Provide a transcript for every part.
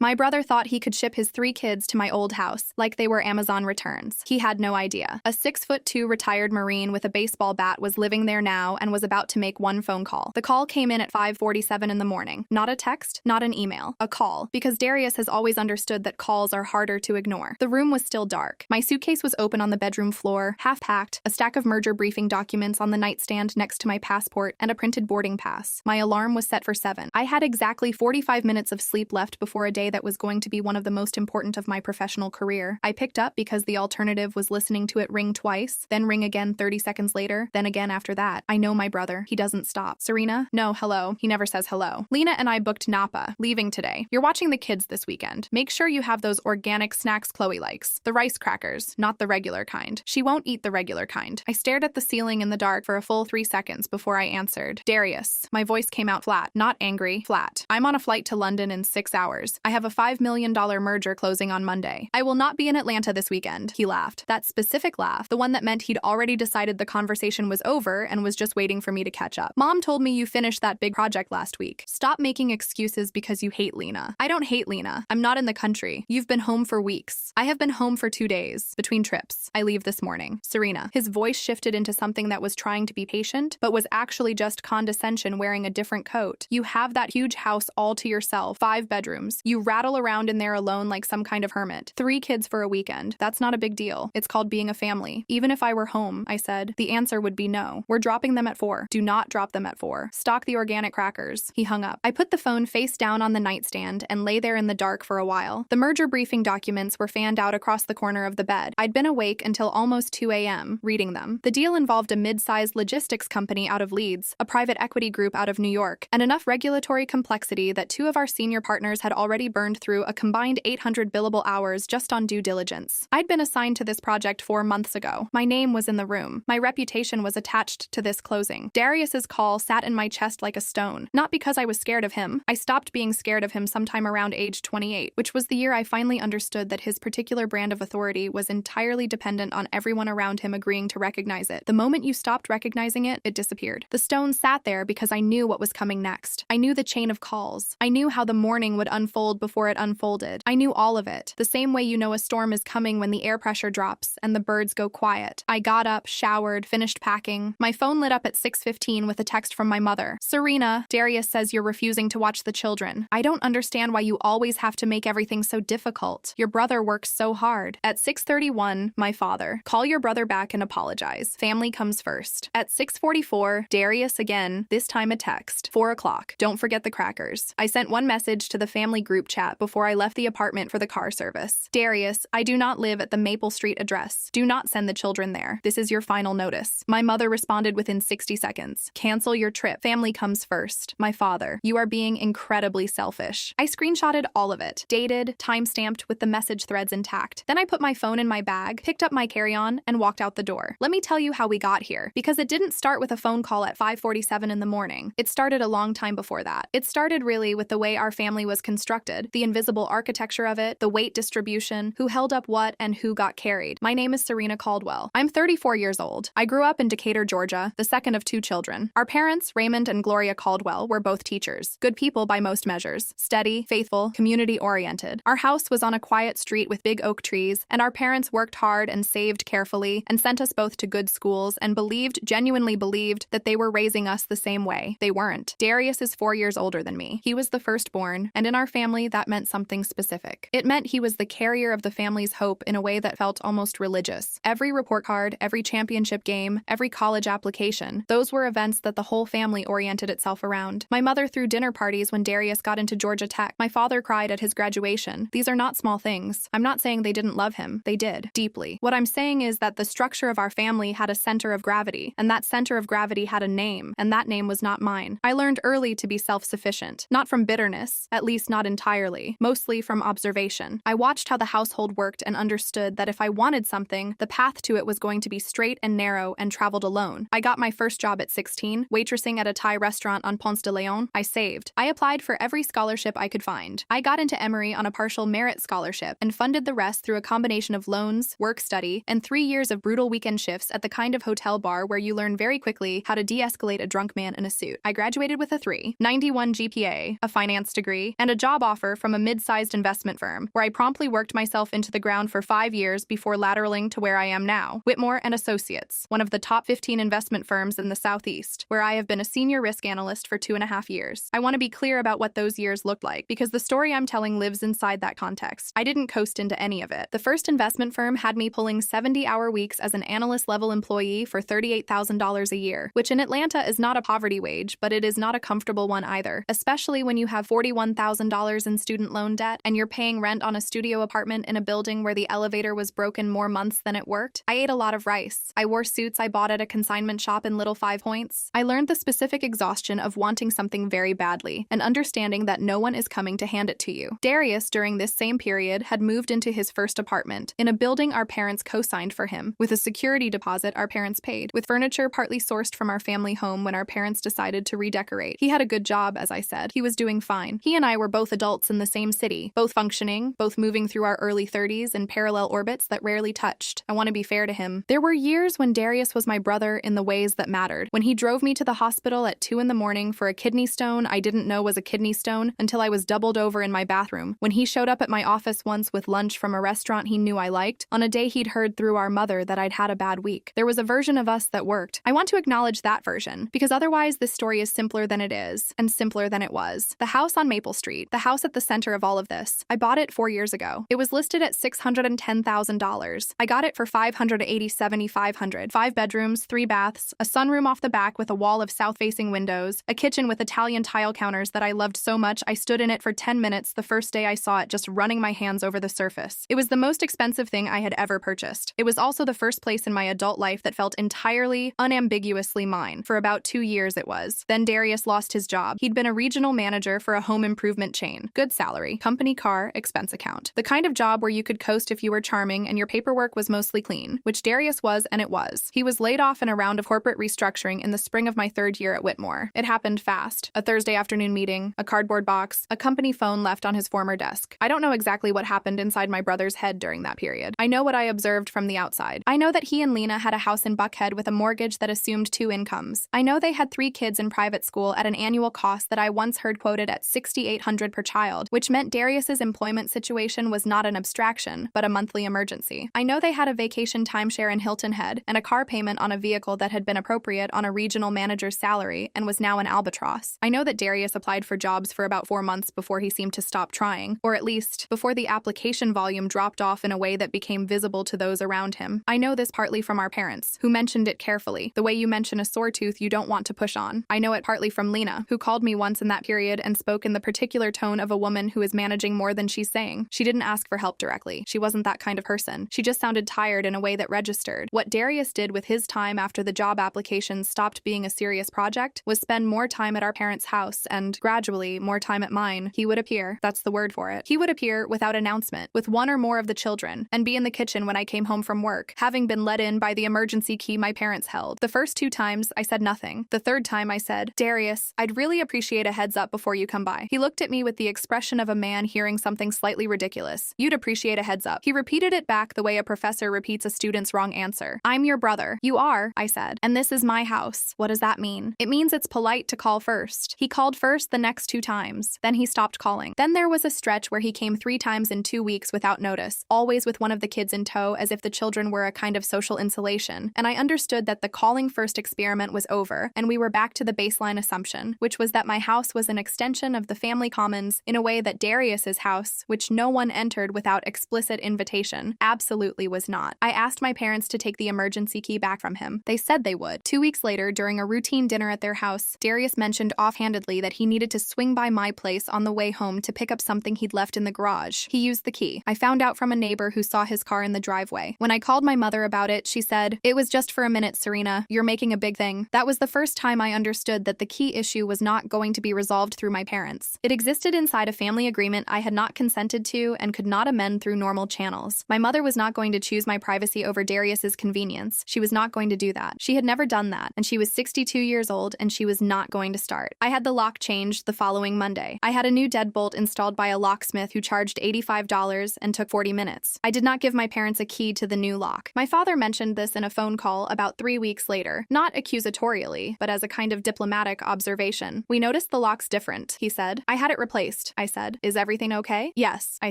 My brother thought he could ship his 3 kids to my old house, like they were Amazon returns. He had no idea. A 6'2" retired Marine with a baseball bat was living there now and was about to make one phone call. The call came in at 5:47 in the morning. Not a text, not an email. A call, because Darius has always understood that calls are harder to ignore. The room was still dark. My suitcase was open on the bedroom floor, half-packed, a stack of merger briefing documents on the nightstand next to my passport, and a printed boarding pass. My alarm was set for 7. I had exactly 45 minutes of sleep left before a day that was going to be one of the most important of my professional career. I picked up because the alternative was listening to it ring twice, then ring again 30 seconds later, then again after that. I know my brother. He doesn't stop. Serena? No, hello. He never says hello. Lena and I booked Napa, leaving today. You're watching the kids this weekend. Make sure you have those organic snacks Chloe likes. The rice crackers, not the regular kind. She won't eat the regular kind. I stared at the ceiling in the dark for a full 3 seconds before I answered. Darius. My voice came out flat, not angry, flat. I'm on a flight to London in 6 hours. I have a $5 million merger closing on Monday. I will not be in Atlanta this weekend. He laughed. That specific laugh, the one that meant he'd already decided the conversation was over and was just waiting for me to catch up. Mom told me you finished that big project last week. Stop making excuses because you hate Lena. I don't hate Lena. I'm not in the country. You've been home for weeks. I have been home for 2 days, between trips. I leave this morning. Serena. His voice shifted into something that was trying to be patient, but was actually just condescension wearing a different coat. You have that huge house all to yourself, 5 bedrooms. You rattle around in there alone like some kind of hermit. 3 kids for a weekend. That's not a big deal. It's called being a family. Even if I were home, I said, the answer would be no. We're dropping them at 4. Do not drop them at 4. Stock the organic crackers. He hung up. I put the phone face down on the nightstand and lay there in the dark for a while. The merger briefing documents were fanned out across the corner of the bed. I'd been awake until almost 2 a.m., reading them. The deal involved a mid-sized logistics company out of Leeds, a private equity group out of New York, and enough regulatory complexity that 2 of our senior partners had already burned through a combined 800 billable hours just on due diligence. I'd been assigned to this project 4 months ago. My name was in the room. My reputation was attached to this closing. Darius's call sat in my chest like a stone. Not because I was scared of him. I stopped being scared of him sometime around age 28, which was the year I finally understood that his particular brand of authority was entirely dependent on everyone around him agreeing to recognize it. The moment you stopped recognizing it, it disappeared. The stone sat there because I knew what was coming next. I knew the chain of calls. I knew how the morning would unfold before it unfolded. I knew all of it. The same way you know a storm is coming when the air pressure drops and the birds go quiet. I got up, showered, finished packing. My phone lit up at 6:15 with a text from my mother. Serena, Darius says you're refusing to watch the children. I don't understand why you always have to make everything so difficult. Your brother works so hard. At 6:31, my father. Call your brother back and apologize. Family comes first. At 6:44, Darius again, this time a text. 4 o'clock. Don't forget the crackers. I sent one message to the family group chat before I left the apartment for the car service. Darius, I do not live at the Maple Street address. Do not send the children there. This is your final notice. My mother responded within 60 seconds. Cancel your trip. Family comes first. My father, you are being incredibly selfish. I screenshotted all of it. Dated, time-stamped with the message threads intact. Then I put my phone in my bag, picked up my carry-on, and walked out the door. Let me tell you how we got here, because it didn't start with a phone call at 5:47 in the morning. It started a long time before that. It started really with the way our family was constructed, the invisible architecture of it, the weight distribution, who held up what, and who got carried. My name is Serena Caldwell. I'm 34 years old. I grew up in Decatur, Georgia, the second of 2 children. Our parents, Raymond and Gloria Caldwell, were both teachers. Good people by most measures. Steady, faithful, community-oriented. Our house was on a quiet street with big oak trees, and our parents worked hard and saved carefully and sent us both to good schools and genuinely believed, that they were raising us the same way. They weren't. Darius is 4 years older than me. He was the firstborn, and in our family, that meant something specific. It meant he was the carrier of the family's hope in a way that felt almost religious. Every report card, every championship game, every college application, those were events that the whole family oriented itself around. My mother threw dinner parties when Darius got into Georgia Tech. My father cried at his graduation. These are not small things. I'm not saying they didn't love him. They did, deeply. What I'm saying is that the structure of our family had a center of gravity, and that center of gravity had a name, and that name was not mine. I learned early to be self-sufficient, not from bitterness, at least not entirely, mostly from observation. I watched how the household worked and understood that if I wanted something, the path to it was going to be straight and narrow and traveled alone. I got my first job at 16, waitressing at a Thai restaurant on Ponce de Leon. I saved. I applied for every scholarship I could find. I got into Emory on a partial merit scholarship and funded the rest through a combination of loans, work study, and 3 years of brutal weekend shifts at the kind of hotel bar where you learn very quickly how to de-escalate a drunk man in a suit. I graduated with a 3.91 GPA, a finance degree, and a job offer offer from a mid-sized investment firm, where I promptly worked myself into the ground for 5 years before lateraling to where I am now, Whitmore and Associates, one of the top 15 investment firms in the Southeast, where I have been a senior risk analyst for 2.5 years. I want to be clear about what those years looked like, because the story I'm telling lives inside that context. I didn't coast into any of it. The first investment firm had me pulling 70-hour weeks as an analyst-level employee for $38,000 a year, which in Atlanta is not a poverty wage, but it is not a comfortable one either, especially when you have $41,000 in student loan debt and you're paying rent on a studio apartment in a building where the elevator was broken more months than it worked. I ate a lot of rice. I wore suits I bought at a consignment shop in Little Five Points. I learned the specific exhaustion of wanting something very badly and understanding that no one is coming to hand it to you. Darius, during this same period, had moved into his first apartment in a building our parents co-signed for him, with a security deposit our parents paid, with furniture partly sourced from our family home when our parents decided to redecorate. He had a good job, as I said. He was doing fine. He and I were both adults in the same city, both functioning, both moving through our early 30s in parallel orbits that rarely touched. I want to be fair to him. There were years when Darius was my brother in the ways that mattered. When he drove me to the hospital at 2 in the morning for a kidney stone I didn't know was a kidney stone until I was doubled over in my bathroom. When he showed up at my office once with lunch from a restaurant he knew I liked, on a day he'd heard through our mother that I'd had a bad week. There was a version of us that worked. I want to acknowledge that version, because otherwise this story is simpler than it is, and simpler than it was. The house on Maple Street, the house at the center of all of this. I bought it 4 years ago. It was listed at $610,000. I got it for $587,500. 5 bedrooms, 3 baths, a sunroom off the back with a wall of south-facing windows, a kitchen with Italian tile counters that I loved so much I stood in it for 10 minutes the first day I saw it, just running my hands over the surface. It was the most expensive thing I had ever purchased. It was also the first place in my adult life that felt entirely, unambiguously mine. For about 2 years it was. Then Darius lost his job. He'd been a regional manager for a home improvement chain. Good salary, company car, expense account. The kind of job where you could coast if you were charming and your paperwork was mostly clean, which Darius was, and it was. He was laid off in a round of corporate restructuring in the spring of my 3rd year at Whitmore. It happened fast. A Thursday afternoon meeting, a cardboard box, a company phone left on his former desk. I don't know exactly what happened inside my brother's head during that period. I know what I observed from the outside. I know that he and Lena had a house in Buckhead with a mortgage that assumed 2 incomes. I know they had 3 kids in private school at an annual cost that I once heard quoted at $6,800 per child, which meant Darius's employment situation was not an abstraction, but a monthly emergency. I know they had a vacation timeshare in Hilton Head and a car payment on a vehicle that had been appropriate on a regional manager's salary and was now an albatross. I know that Darius applied for jobs for about 4 months before he seemed to stop trying, or at least before the application volume dropped off in a way that became visible to those around him. I know this partly from our parents, who mentioned it carefully, the way you mention a sore tooth you don't want to push on. I know it partly from Lena, who called me once in that period and spoke in the particular tone of a woman who is managing more than she's saying. She didn't ask for help directly. She wasn't that kind of person. She just sounded tired in a way that registered. What Darius did with his time after the job applications stopped being a serious project was spend more time at our parents' house and, gradually, more time at mine. He would appear. That's the word for it. He would appear without announcement, with 1 or more of the children, and be in the kitchen when I came home from work, having been let in by the emergency key my parents held. The first 2 times, I said nothing. The 3rd time I said, "Darius, I'd really appreciate a heads up before you come by." He looked at me with the expression of a man hearing something slightly ridiculous. "You'd appreciate a heads up." He repeated it back the way a professor repeats a student's wrong answer. "I'm your brother." "You are," I said, "and this is my house." "What does that mean?" "It means it's polite to call first." He called first the next 2 times. Then he stopped calling. Then there was a stretch where he came 3 times in 2 weeks without notice, always with one of the kids in tow, as if the children were a kind of social insulation, and I understood that the calling first experiment was over, and we were back to the baseline assumption, which was that my house was an extension of the family commons in a way that Darius's house, which no one entered without explicit invitation, absolutely was not. I asked my parents to take the emergency key back from him. They said they would. 2 weeks later, during a routine dinner at their house, Darius mentioned offhandedly that he needed to swing by my place on the way home to pick up something he'd left in the garage. He used the key. I found out from a neighbor who saw his car in the driveway. When I called my mother about it, she said, "It was just for a minute, Serena. You're making a big thing." That was the first time I understood that the key issue was not going to be resolved through my parents. It existed inside a family agreement I had not consented to and could not amend through normal channels. My mother was not going to choose my privacy over Darius's convenience. She was not going to do that. She had never done that, and she was 62 years old, and she was not going to start. I had the lock changed the following Monday. I had a new deadbolt installed by a locksmith who charged $85 and took 40 minutes. I did not give my parents a key to the new lock. My father mentioned this in a phone call about 3 weeks later, not accusatorially, but as a kind of diplomatic observation. "We noticed the lock's different," he said. "I had it replaced. I said. Is everything okay? Yes, I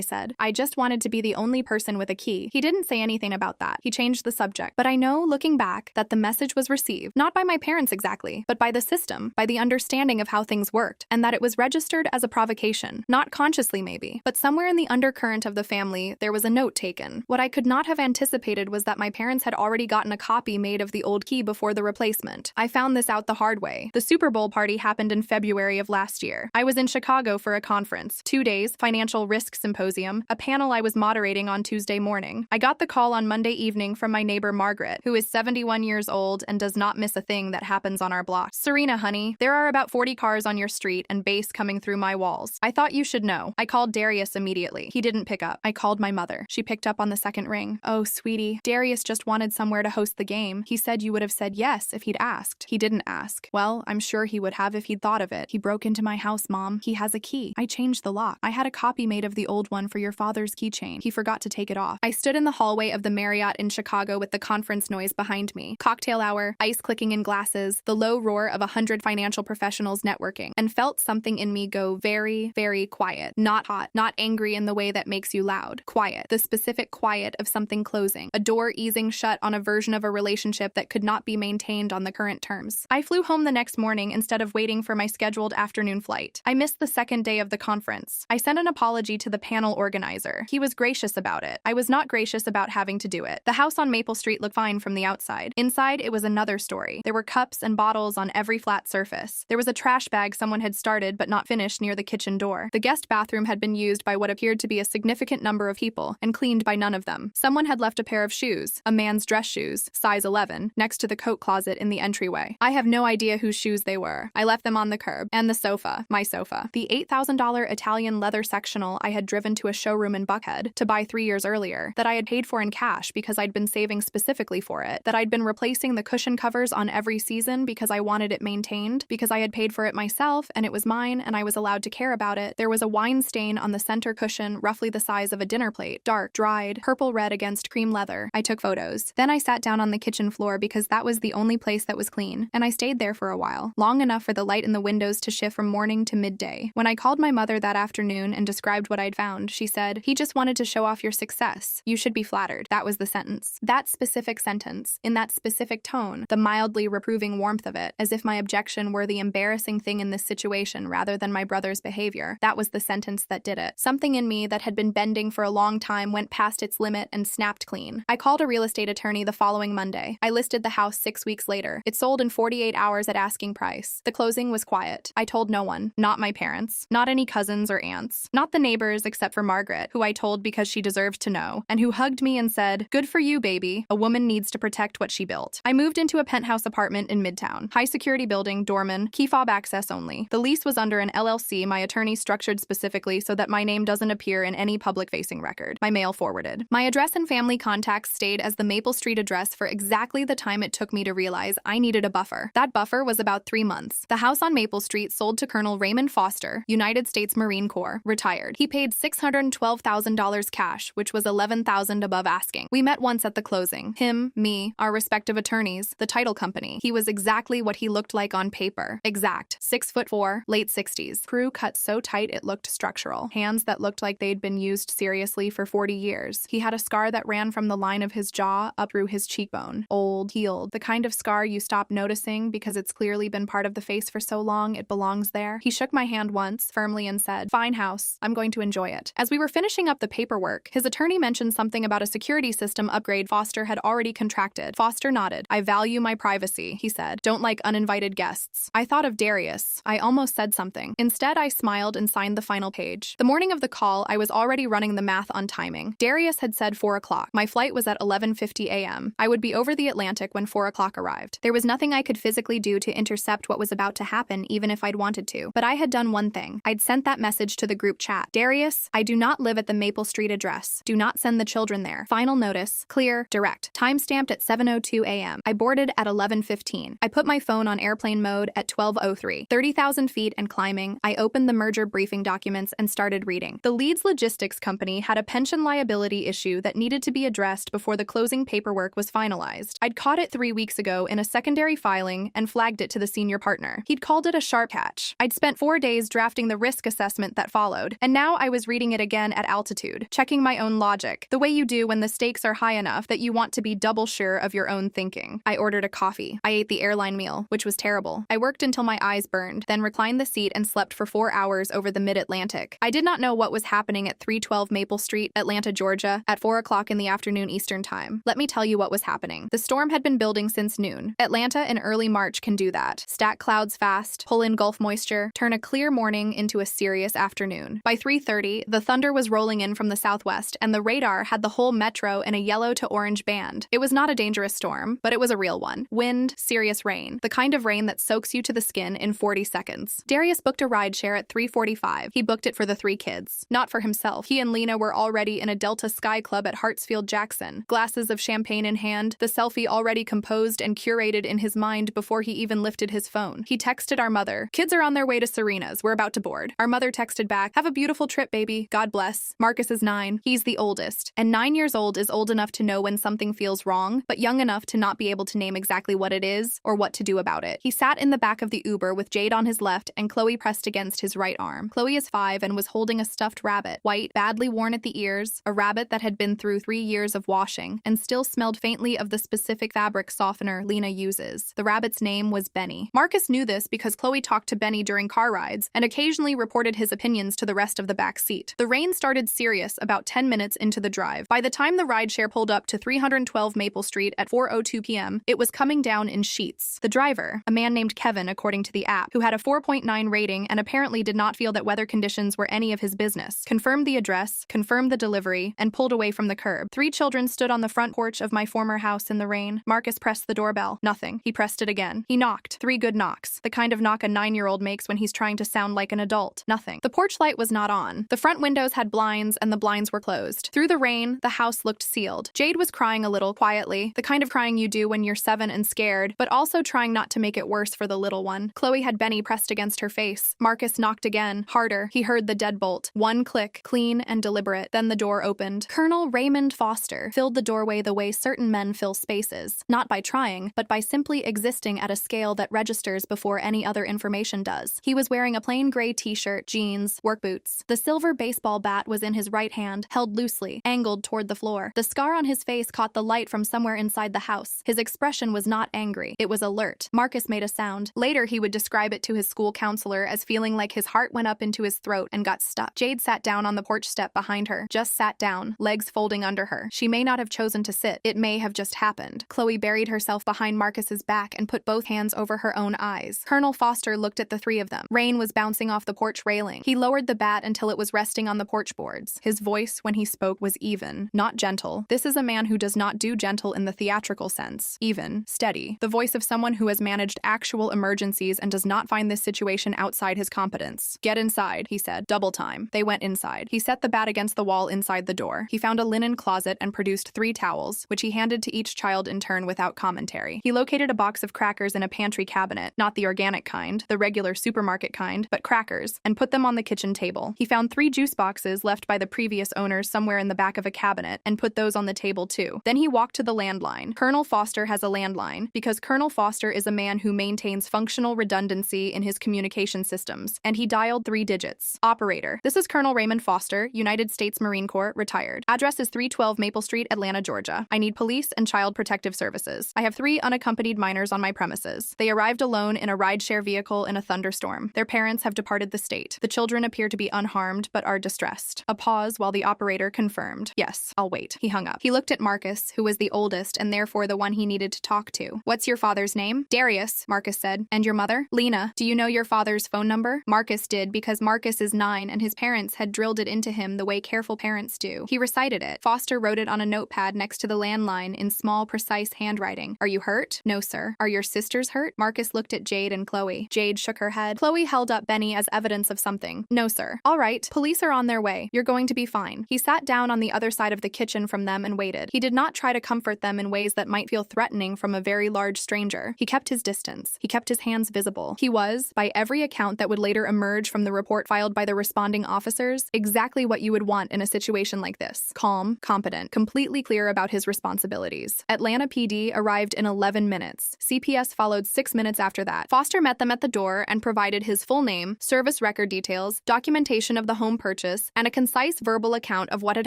said. I just wanted to be the only person with a key. He didn't say anything about that. He changed the subject. But I know, looking back, that the message was received, not by my parents exactly, but by the system, by the understanding of how things worked, and that it was registered as a provocation. Not consciously, maybe, but somewhere in the undercurrent of the family, there was a note taken. What I could not have anticipated was that my parents had already gotten a copy made of the old key before the replacement. I found this out the hard way. The Super Bowl party happened in February of last year. I was in Chicago for a conference. 2 days, financial risk symposium, a panel I was moderating on Tuesday morning. I got the call on Monday evening from my neighbor Margaret, who is 71 years old and does not miss a thing that happens on our block. Serena, honey, there are about 40 cars on your street and bass coming through my walls. I thought you should know. I called Darius immediately. He didn't pick up. I called my mother. She picked up on the second ring. Oh, sweetie, Darius just wanted somewhere to host the game. He said you would have said yes if he'd asked. He didn't ask. Well, I'm sure he would have if he'd thought of it. He broke into my house, Mom. He has a key. I changed the lock. I had a copy made of the old one for your father's keychain. He forgot to take it off. I stood in the hallway of the Marriott in Chicago with the conference noise behind me. Cocktail hour, ice clicking in glasses, the low roar of 100 financial professionals networking, and felt something in me go very, very quiet. Not hot, not angry in the way that makes you loud. Quiet. The specific quiet of something closing. A door easing shut on a version of a relationship that could not be maintained on the current terms. I flew home the next morning instead of waiting for my scheduled afternoon flight. I missed the second day of the conference. I sent an apology to the panel organizer. He was gracious about it. I was not gracious about having to do it. The house on Maple Street looked fine from the outside. Inside, it was another story. There were cups and bottles on every flat surface. There was a trash bag someone had started but not finished near the kitchen door. The guest bathroom had been used by what appeared to be a significant number of people and cleaned by none of them. Someone had left a pair of shoes, a man's dress shoes, size 11, next to the coat closet in the entryway. I have no idea whose shoes they were. I left them on the curb. And the sofa, my sofa. The $8,000 Italian leather sectional I had driven to a showroom in Buckhead to buy 3 years earlier, that I had paid for in cash because I'd been saving specifically for it, that I'd been replacing the cushion covers on every season because I wanted it maintained, because I had paid for it myself and it was mine and I was allowed to care about it. There was a wine stain on the center cushion roughly the size of a dinner plate, dark, dried, purple-red against cream leather. I took photos. Then I sat down on the kitchen floor because that was the only place that was clean, and I stayed there for a while, long enough for the light in the windows to shift from morning to midday. When I called my mother that afternoon and described what I'd found, she said, "He just wanted to show off your success. You should be flattered." That was the sentence. That specific sentence, in that specific tone, the mildly reproving warmth of it, as if my objection were the embarrassing thing in this situation rather than my brother's behavior. That was the sentence that did it. Something in me that had been bending for a long time went past its limit and snapped clean. I called a real estate attorney the following Monday. I listed the house 6 weeks later. It sold in 48 hours at asking price. The closing was quiet. I told no one. Not my parents. Not any cousins or aunts. Not the neighbors except for Margaret, who I told because she deserved to know, and who hugged me and said, "Good for you, baby. A woman needs to protect what she built." I moved into a penthouse apartment in Midtown. High security building, doorman, key fob access only. The lease was under an LLC my attorney structured specifically so that my name doesn't appear in any public-facing record. My mail forwarded. My address and family contacts stayed as the Maple Street address for exactly the time it took me to realize I needed a buffer. That buffer was about 3 months. The house on Maple Street sold to Colonel Raymond Foster, United States Marine Corps, retired. He paid $612,000 cash, which was $11,000 above asking. We met once at the closing. Him, me, our respective attorneys, the title company. He was exactly what he looked like on paper. Exact. 6'4", late 60s. Crew cut so tight it looked structural. Hands that looked like they'd been used seriously for 40 years. He had a scar that ran from the line of his jaw up through his cheekbone. Old, healed. The kind of scar you stop noticing because it's clearly been part of the face for so long it belongs there. He shook my hand once, firmly, and said, "Fine house. I'm going to enjoy it." As we were finishing up the paperwork, his attorney mentioned something about a security system upgrade Foster had already contracted. Foster nodded. "I value my privacy," he said. "Don't like uninvited guests." I thought of Darius. I almost said something. Instead, I smiled and signed the final page. The morning of the call, I was already running the math on timing. Darius had said 4 o'clock. My flight was at 11:50 a.m. I would be over the Atlantic when 4 o'clock arrived. There was nothing I could physically do to intercept what was about to happen, even if I'd wanted to. But I had done one thing. I'd sent that message to the group chat. "Darius, I do not live at the Maple Street address. Do not send the children there. Final notice. Clear. Direct. Timestamped at 7:02 a.m. I boarded at 11:15. I put my phone on airplane mode at 12:03. 30,000 feet and climbing, I opened the merger briefing documents and started reading. The Leeds Logistics Company had a pension liability issue that needed to be addressed before the closing paperwork was finalized. I'd caught it 3 weeks ago in a secondary filing and flagged it to the senior partner. He'd called it a sharp catch. I'd spent 4 days drafting the risk assessment assessment that followed, and now I was reading it again at altitude, checking my own logic, the way you do when the stakes are high enough that you want to be double sure of your own thinking. I ordered a coffee. I ate the airline meal, which was terrible. I worked until my eyes burned, then reclined the seat and slept for 4 hours over the mid-Atlantic. I did not know what was happening at 312 Maple Street, Atlanta, Georgia, at 4 o'clock in the afternoon Eastern Time. Let me tell you what was happening. The storm had been building since noon. Atlanta in early March can do that. Stack clouds fast, pull in Gulf moisture, turn a clear morning into a serious afternoon. By 3:30, the thunder was rolling in from the southwest, and the radar had the whole metro in a yellow to orange band. It was not a dangerous storm, but it was a real one. Wind, serious rain. The kind of rain that soaks you to the skin in 40 seconds. Darius booked a rideshare at 3:45. He booked it for the 3 kids. Not for himself. He and Lena were already in a Delta Sky Club at Hartsfield-Jackson. Glasses of champagne in hand, the selfie already composed and curated in his mind before he even lifted his phone. He texted our mother, "Kids are on their way to Serena's. We're about to board." Our mother texted back, "Have a beautiful trip, baby. God bless." Marcus is 9. He's the oldest. And 9 years old is old enough to know when something feels wrong, but young enough to not be able to name exactly what it is or what to do about it. He sat in the back of the Uber with Jade on his left and Chloe pressed against his right arm. Chloe is 5 and was holding a stuffed rabbit, white, badly worn at the ears, a rabbit that had been through 3 years of washing and still smelled faintly of the specific fabric softener Lena uses. The rabbit's name was Benny. Marcus knew this because Chloe talked to Benny during car rides and occasionally reported his opinions to the rest of the back seat. The rain started serious about 10 minutes into the drive. By the time the rideshare pulled up to 312 Maple Street at 4:02 p.m., it was coming down in sheets. The driver, a man named Kevin according to the app, who had a 4.9 rating and apparently did not feel that weather conditions were any of his business, confirmed the address, confirmed the delivery, and pulled away from the curb. 3 children stood on the front porch of my former house in the rain. Marcus pressed the doorbell. Nothing. He pressed it again. He knocked. 3 good knocks. The kind of knock a 9-year-old makes when he's trying to sound like an adult. Nothing. The porch light was not on. The front windows had blinds and the blinds were closed. Through the rain, the house looked sealed. Jade was crying a little quietly, the kind of crying you do when you're 7 and scared, but also trying not to make it worse for the little one. Chloe had Benny pressed against her face. Marcus knocked again, harder. He heard the deadbolt. 1 click, clean and deliberate. Then the door opened. Colonel Raymond Foster filled the doorway the way certain men fill spaces, not by trying, but by simply existing at a scale that registers before any other information does. He was wearing a plain gray t-shirt, jeans, work boots. The silver baseball bat was in his right hand, held loosely, angled toward the floor. The scar on his face caught the light from somewhere inside the house. His expression was not angry. It was alert. Marcus made a sound. Later, he would describe it to his school counselor as feeling like his heart went up into his throat and got stuck. Jade sat down on the porch step behind her. Just sat down, legs folding under her. She may not have chosen to sit. It may have just happened. Chloe buried herself behind Marcus's back and put both hands over her own eyes. Colonel Foster looked at the 3 of them. Rain was bouncing off the porch railing. He lowered the bat until it was resting on the porch boards. His voice, when he spoke, was even, not gentle. This is a man who does not do gentle in the theatrical sense. Even, steady. The voice of someone who has managed actual emergencies and does not find this situation outside his competence. "Get inside," he said. "Double time." They went inside. He set the bat against the wall inside the door. He found a linen closet and produced 3 towels, which he handed to each child in turn without commentary. He located a box of crackers in a pantry cabinet, not the organic kind, the regular supermarket kind, but crackers, and put them on the kitchen table. He found 3 juice boxes left by the previous owners somewhere in the back of a cabinet and put those on the table too. Then he walked to the landline. Colonel Foster has a landline because Colonel Foster is a man who maintains functional redundancy in his communication systems, and he dialed 3 digits. Operator. This is Colonel Raymond Foster, United States Marine Corps, retired. Address is 312 Maple Street, Atlanta, Georgia. I need police and child protective services. I have 3 unaccompanied minors on my premises. They arrived alone in a rideshare vehicle in a thunderstorm. Their parents have departed the state. The children appear to be unharmed, but are distressed. A pause while the operator confirmed. Yes, I'll wait. He hung up. He looked at Marcus, who was the oldest and therefore the one he needed to talk to. What's your father's name? Darius, Marcus said. And your mother? Lena. Do you know your father's phone number? Marcus did because Marcus is 9 and his parents had drilled it into him the way careful parents do. He recited it. Foster wrote it on a notepad next to the landline in small, precise handwriting. Are you hurt? No, sir. Are your sisters hurt? Marcus looked at Jade and Chloe. Jade shook her head. Chloe held up Benny as evidence of something. No, sir. All right. Police are on their way. You're going to be fine. He sat down on the other side of the kitchen from them and waited. He did not try to comfort them in ways that might feel threatening from a very large stranger. He kept his distance. He kept his hands visible. He was, by every account that would later emerge from the report filed by the responding officers, exactly what you would want in a situation like this. Calm, competent, completely clear about his responsibilities. Atlanta PD arrived in 11 minutes. CPS followed 6 minutes after that. Foster met them at the door and provided his full name, service record record details, documentation of the home purchase, and a concise verbal account of what had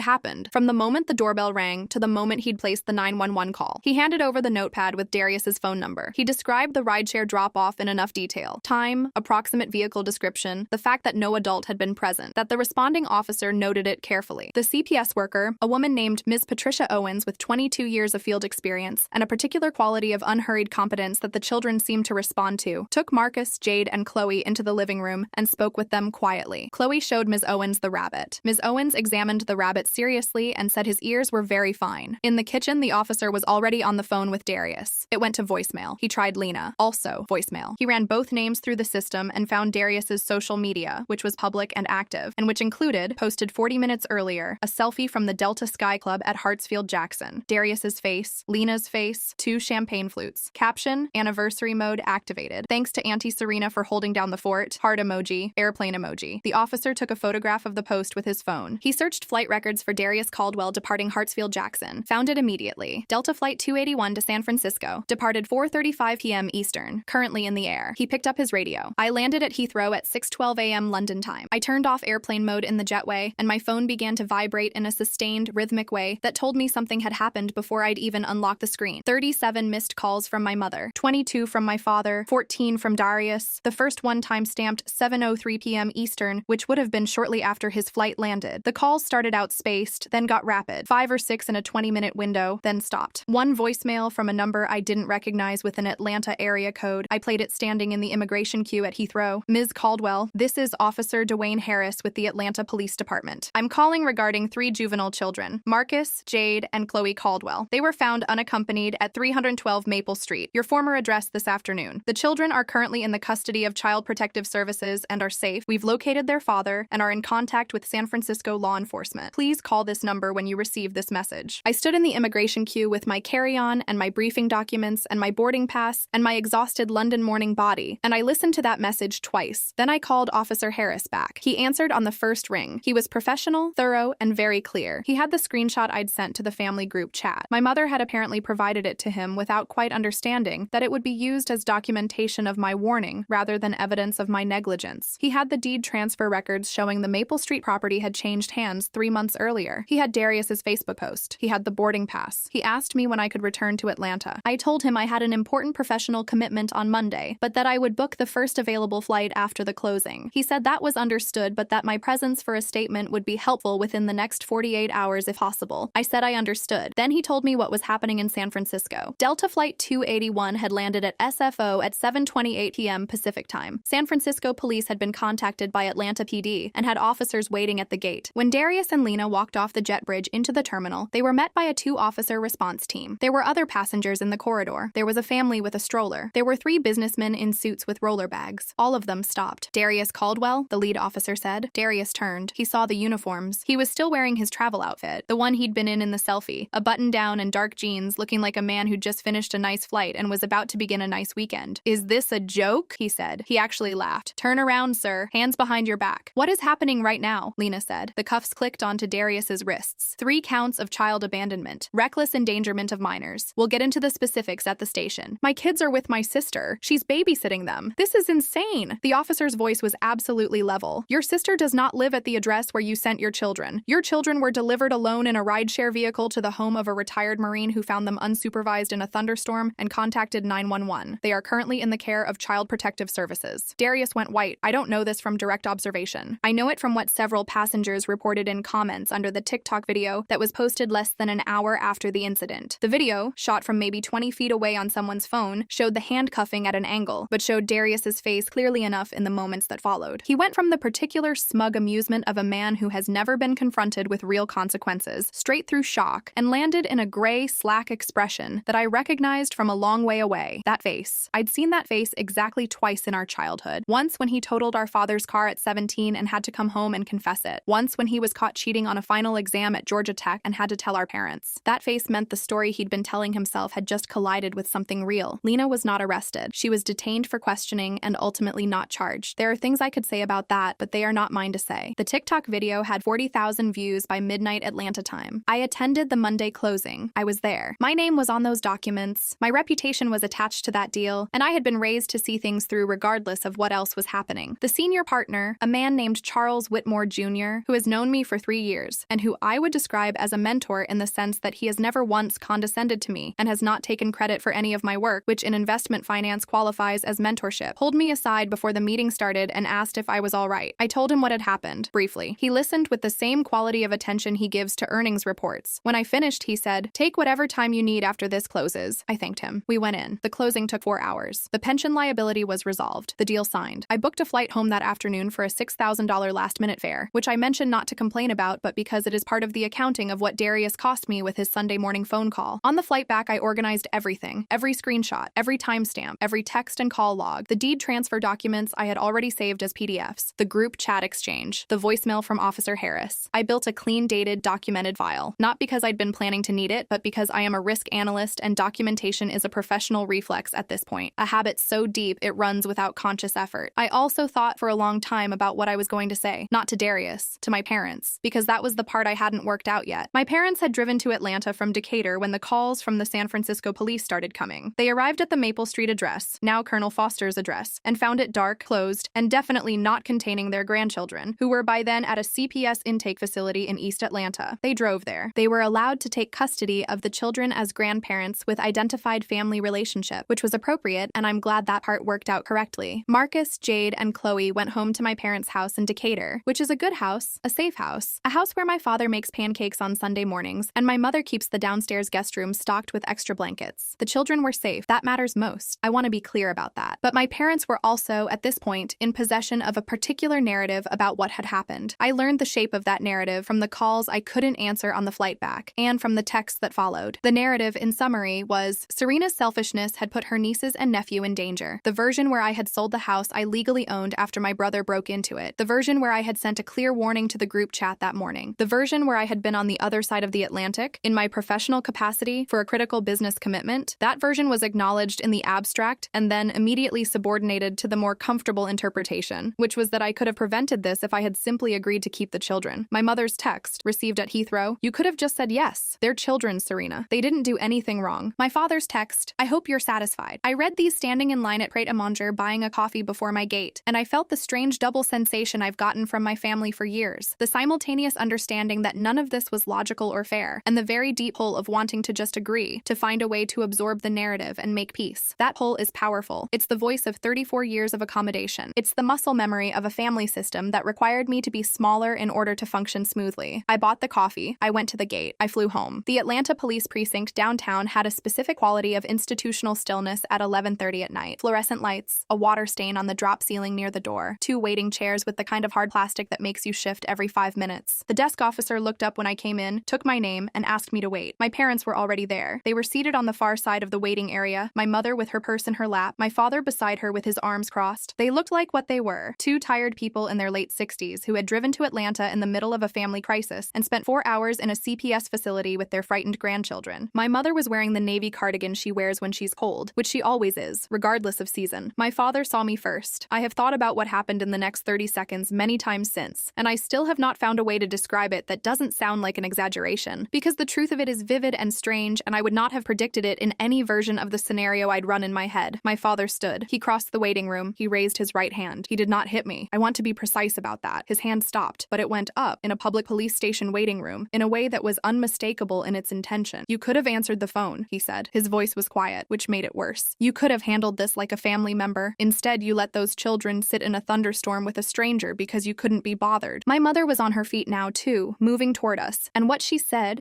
happened, from the moment the doorbell rang to the moment he'd placed the 911 call. He handed over the notepad with Darius's phone number. He described the rideshare drop-off in enough detail: time, approximate vehicle description, the fact that no adult had been present, that the responding officer noted it carefully. The CPS worker, a woman named Ms. Patricia Owens with 22 years of field experience and a particular quality of unhurried competence that the children seemed to respond to, took Marcus, Jade, and Chloe into the living room and spoke with them quietly. Chloe showed Ms. Owens the rabbit. Ms. Owens examined the rabbit seriously and said his ears were very fine. In the kitchen, the officer was already on the phone with Darius. It went to voicemail. He tried Lena. Also voicemail. He ran both names through the system and found Darius's social media, which was public and active, and which included, posted 40 minutes earlier, a selfie from the Delta Sky Club at Hartsfield-Jackson. Darius's face, Lena's face, 2 champagne flutes. Caption: anniversary mode activated. Thanks to Auntie Serena for holding down the fort. Heart emoji, airplane emoji. The officer took a photograph of the post with his phone. He searched flight records for Darius Caldwell departing Hartsfield-Jackson. Found it immediately. Delta Flight 281 to San Francisco. Departed 4:35 p.m. Eastern. Currently in the air. He picked up his radio. I landed at Heathrow at 6:12 a.m. London time. I turned off airplane mode in the jetway, and my phone began to vibrate in a sustained, rhythmic way that told me something had happened before I'd even unlocked the screen. 37 missed calls from my mother, 22 from my father, 14 from Darius. The first one time-stamped 7:03 p.m. Eastern, which would have been shortly after his flight landed. The calls started out spaced, then got rapid, 5 or 6 in a 20-minute window, then stopped. One voicemail from a number I didn't recognize with an Atlanta area code. I played it standing in the immigration queue at Heathrow. Ms. Caldwell, this is Officer Dwayne Harris with the Atlanta Police Department. I'm calling regarding 3 juvenile children, Marcus, Jade, and Chloe Caldwell. They were found unaccompanied at 312 Maple Street, your former address this afternoon. The children are currently in the custody of Child Protective Services and are safe. We've located their father and are in contact with San Francisco law enforcement. Please call this number when you receive this message. I stood in the immigration queue with my carry-on and my briefing documents and my boarding pass and my exhausted London morning body, and I listened to that message twice. Then I called Officer Harris back. He answered on the first ring. He was professional, thorough, and very clear. He had the screenshot I'd sent to the family group chat. My mother had apparently provided it to him without quite understanding that it would be used as documentation of my warning rather than evidence of my negligence. He had the deed transfer records showing the Maple Street property had changed hands 3 months earlier. He had Darius's Facebook post. He had the boarding pass. He asked me when I could return to Atlanta. I told him I had an important professional commitment on Monday, but that I would book the first available flight after the closing. He said that was understood, but that my presence for a statement would be helpful within the next 48 hours if possible. I said I understood. Then he told me what was happening in San Francisco. Delta Flight 281 had landed at SFO at 7:28 p.m. Pacific time. San Francisco police had been contacted by Atlanta PD and had officers waiting at the gate. When Darius and Lena walked off the jet bridge into the terminal, they were met by a 2-officer response team. There were other passengers in the corridor. There was a family with a stroller. There were 3 businessmen in suits with roller bags. All of them stopped. Darius Caldwell, the lead officer said. Darius turned. He saw the uniforms. He was still wearing his travel outfit, the one he'd been in the selfie, a button-down and dark jeans, looking like a man who'd just finished a nice flight and was about to begin a nice weekend. Is this a joke? He said. He actually laughed. Turn around, sir. Hands behind your back. What is happening right now? Lena said. The cuffs clicked onto Darius's wrists. 3 counts of child abandonment. Reckless endangerment of minors. We'll get into the specifics at the station. My kids are with my sister. She's babysitting them. This is insane. The officer's voice was absolutely level. Your sister does not live at the address where you sent your children. Your children were delivered alone in a rideshare vehicle to the home of a retired Marine who found them unsupervised in a thunderstorm and contacted 911. They are currently in the care of Child Protective Services. Darius went white. I don't know this from direct observation. I know it from what several passengers reported in comments under the TikTok video that was posted less than an hour after the incident. The video, shot from maybe 20 feet away on someone's phone, showed the handcuffing at an angle, but showed Darius's face clearly enough in the moments that followed. He went from the particular smug amusement of a man who has never been confronted with real consequences, straight through shock, and landed in a gray, slack expression that I recognized from a long way away. That face. I'd seen that face exactly twice in our childhood. Once when he totaled our father's car at 17 and had to come home and confess it. Once when he was caught cheating on a final exam at Georgia Tech and had to tell our parents. That face meant the story he'd been telling himself had just collided with something real. Lena was not arrested. She was detained for questioning and ultimately not charged. There are things I could say about that, but they are not mine to say. The TikTok video had 40,000 views by midnight Atlanta time. I attended the Monday closing. I was there. My name was on those documents. My reputation was attached to that deal, and I had been raised to see things through regardless of what else was happening. The scene senior partner, a man named Charles Whitmore Jr., who has known me for 3 years, and who I would describe as a mentor in the sense that he has never once condescended to me and has not taken credit for any of my work, which in investment finance qualifies as mentorship, pulled me aside before the meeting started and asked if I was all right. I told him what had happened, briefly. He listened with the same quality of attention he gives to earnings reports. When I finished, he said, "Take whatever time you need after this closes." I thanked him. We went in. The closing took 4 hours. The pension liability was resolved. The deal signed. I booked a flight home that afternoon for a $6,000 last-minute fare, which I mentioned not to complain about, but because it is part of the accounting of what Darius cost me with his Sunday morning phone call. On the flight back, I organized everything, every screenshot, every timestamp, every text and call log, the deed transfer documents I had already saved as PDFs, the group chat exchange, the voicemail from Officer Harris. I built a clean, dated, documented file, not because I'd been planning to need it, but because I am a risk analyst and documentation is a professional reflex at this point, a habit so deep it runs without conscious effort. I also thought for a long time about what I was going to say, not to Darius, to my parents, because that was the part I hadn't worked out yet. My parents had driven to Atlanta from Decatur when the calls from the San Francisco police started coming. They arrived at the Maple Street address, now Colonel Foster's address, and found it dark, closed, and definitely not containing their grandchildren, who were by then at a CPS intake facility in East Atlanta. They drove there. They were allowed to take custody of the children as grandparents with identified family relationship, which was appropriate, and I'm glad that part worked out correctly. Marcus, Jade, and Chloe went home to my parents' house in Decatur, which is a good house, a safe house, a house where my father makes pancakes on Sunday mornings, and my mother keeps the downstairs guest room stocked with extra blankets. The children were safe. That matters most. I want to be clear about that. But my parents were also, at this point, in possession of a particular narrative about what had happened. I learned the shape of that narrative from the calls I couldn't answer on the flight back, and from the texts that followed. The narrative, in summary, was Serena's selfishness had put her nieces and nephew in danger. The version where I had sold the house I legally owned after my brother broke into it. The version where I had sent a clear warning to the group chat that morning. The version where I had been on the other side of the Atlantic, in my professional capacity, for a critical business commitment. That version was acknowledged in the abstract and then immediately subordinated to the more comfortable interpretation, which was that I could have prevented this if I had simply agreed to keep the children. My mother's text, received at Heathrow, "You could have just said yes. They're children, Serena. They didn't do anything wrong." My father's text, "I hope you're satisfied. I read these standing in line at Pret a Manger buying a coffee before my gate, and I felt the strange double sensation I've gotten from my family for years. The simultaneous understanding that none of this was logical or fair, and the very deep pull of wanting to just agree, to find a way to absorb the narrative and make peace. That pull is powerful. It's the voice of 34 years of accommodation. It's the muscle memory of a family system that required me to be smaller in order to function smoothly. I bought the coffee. I went to the gate. I flew home. The Atlanta police precinct downtown had a specific quality of institutional stillness at 11:30 at night. Fluorescent lights, a water stain on the drop ceiling near the door, 2 waiting chairs with the kind of hard plastic that makes you shift every 5 minutes. The desk officer looked up when I came in, took my name, and asked me to wait. My parents were already there. They were seated on the far side of the waiting area, my mother with her purse in her lap, my father beside her with his arms crossed. They looked like what they were, 2 tired people in their late 60s who had driven to Atlanta in the middle of a family crisis and spent 4 hours in a CPS facility with their frightened grandchildren. My mother was wearing the navy cardigan she wears when she's cold, which she always is, regardless of season. My father saw me first. I have thought about what happened in the next 30 seconds many times since, and I still have not found a way to describe it that doesn't sound like an exaggeration, because the truth of it is vivid and strange, and I would not have predicted it in any version of the scenario I'd run in my head. My father stood. He crossed the waiting room. He raised his right hand. He did not hit me. I want to be precise about that. His hand stopped, but it went up in a public police station waiting room in a way that was unmistakable in its intention. "You could have answered the phone," he said. His voice was quiet, which made it worse. "You could have handled this like a family member. Instead, you let those children sit in a thunderstorm with a stranger because you couldn't be bothered." My mother was on her feet now, too, moving toward us, and what she said,